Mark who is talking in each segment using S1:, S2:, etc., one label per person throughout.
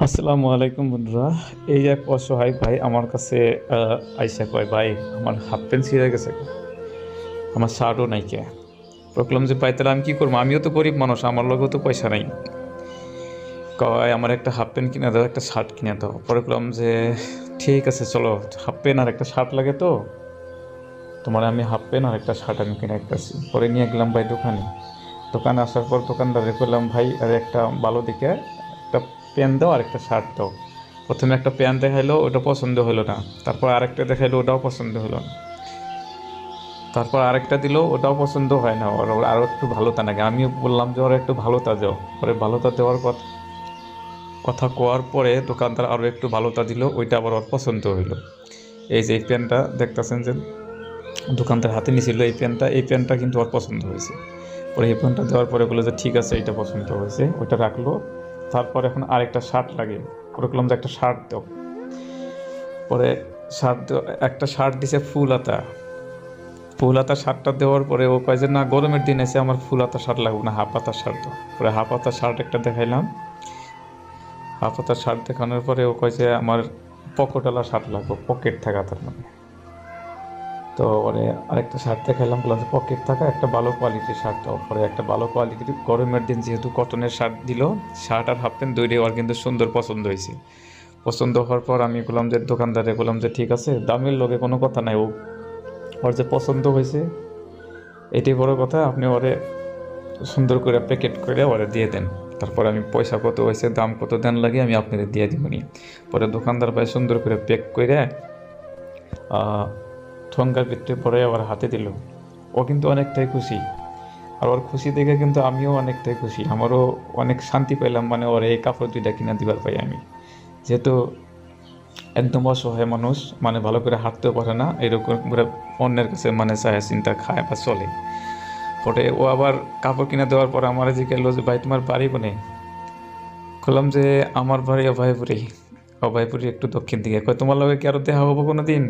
S1: আসসালামু আলাইকুম বন্ধুরা। এই এক অসহায় ভাই আমার কাছে আইসা কয়, ভাই আমার হাফ প্যান্ট ছিঁড়ে গেছে, আমার শার্টও নাই কে। বললাম যে ভাই তাহলে আমি কী করবো, আমিও তো গরিব মানুষ, আমার লগেও তো পয়সা নাই। কয় আমার একটা হাফ প্যান্ট কিনে দাও, একটা শার্ট কিনে দাও। পরে বললাম যে ঠিক আছে চলো, হাফ প্যান্ট আর একটা শার্ট লাগে তো, তোমার আমি হাফ প্যান্ট আর একটা শার্ট আমি কিনে রাখতেছি। পরে নিয়ে গেলাম ভাই দোকানে। দোকানে আসার পর দোকানদারে বললাম, ভাই আর একটা ভালো দিকে একটা প্যান্ট দাও আর একটা শার্ট দাও। প্রথমে একটা প্যান্ট দেখাইলো, ওটা পছন্দ হলো না। তারপর আরেকটা দেখাইলো, ওটাও পছন্দ হলো না। তারপর আরেকটা দিল, ওটাও পছন্দ হয় না ওর, আরও একটু ভালোটা নাকি। আমিও বললাম যে ওরা একটু ভালোটা দাও। পরে ভালোটা দেওয়ার কথা কথা কোয়ার পরে দোকানদার আরও একটু ভালোটা দিল, ওইটা আবার ওর পছন্দ হইলো। এই যে এই প্যান্টটা দেখতেছেন যে দোকানদার হাতে নিয়েছিল, এই প্যান্টটা কিন্তু ওর পছন্দ হয়েছে। পরে এই প্যান্টটা দেওয়ার পরে বললো যে ঠিক আছে, এইটা পছন্দ হয়েছে, ওইটা রাখলো। তারপর এখন আরেকটা শার্ট লাগে, পরে বললাম যে একটা শার্ট দাও। পরে একটা শার্ট দিছে ফুল হাতা। ফুল হাতা শার্টটা দেওয়ার পরে ও কয় যে না, গরমের দিন এসে আমার ফুল হাতা শার্ট লাগবে না, হাফ হাতা শার্ট দাও। পরে হাফ হাতা শার্ট একটা দেখাইলাম। হাফ হাতা শার্ট দেখানোর পরে ও কয় যে আমার পকেটওয়ালা শার্ট লাগবে, পকেট থাকা তার মানে। তো পরে আরেকটা শার্ট দেখাইলাম, বললাম যে পকেট থাকা একটা ভালো কোয়ালিটির শার্ট দাও। পরে একটা ভালো কোয়ালিটির, গরমের দিন যেহেতু কটনের শার্ট দিল, শার্ট আর হাফ প্যান্ট দুইটাই ওর কিন্তু সুন্দর পছন্দ হয়েছে। পছন্দ হওয়ার পর আমি বললাম যে দোকানদারে বললাম যে ঠিক আছে, দামের লগে কোনো কথা নাই, ওর যে পছন্দ হয়েছে এটাই বড় কথা। আপনি ওরে সুন্দর করে প্যাকেট করে ওরে দিয়ে দেন। তারপর আমি পয়সা কত হয়েছে, দাম কত দেন লাগে আমি আপনাদের দিয়ে দিবনি। পরে দোকানদার ভাই সুন্দর করে প্যাক করে ঠোঙ্গার ভিতরে পরে আবার হাতে দিল। ও কিন্তু অনেকটাই খুশি। আর ওর খুশি দেখে কিন্তু আমিও অনেকটাই খুশি, আমারও অনেক শান্তি পেলাম। মানে ওর এই কাপড় দুইটা কিনা দিবার পাই আমি, যেহেতু একদম অসহায় মানুষ, মানে ভালো করে হাঁটতেও পারে না, এরকম করে অন্যের কাছে মানে চায় চিন্তা খায় বা চলে। পরে ও আবার কাপড় কিনে দেওয়ার পর আমার জিজ্ঞাসা যে ভাই তোমার বাড়ি কোনে। বললাম যে আমার বাড়ি অভয়পুরি। অভয়পুরি একটু দক্ষিণ দিকে। কয় তোমার লগে কি আরো দেখা হবো কোনো দিন।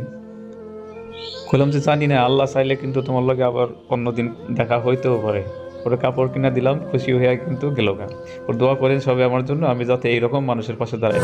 S1: বললাম যে জানি না, আল্লাহ চাইলে কিন্তু তোমার লগে আবার অন্যদিন দেখা হইতেও পারে। ওরে কাপড় কিনা দিলাম, খুশি হইয়া কিন্তু গেল গা। ওর দোয়া করেন সবে আমার জন্য, আমি যাতে এইরকম মানুষের পাশে দাঁড়াই।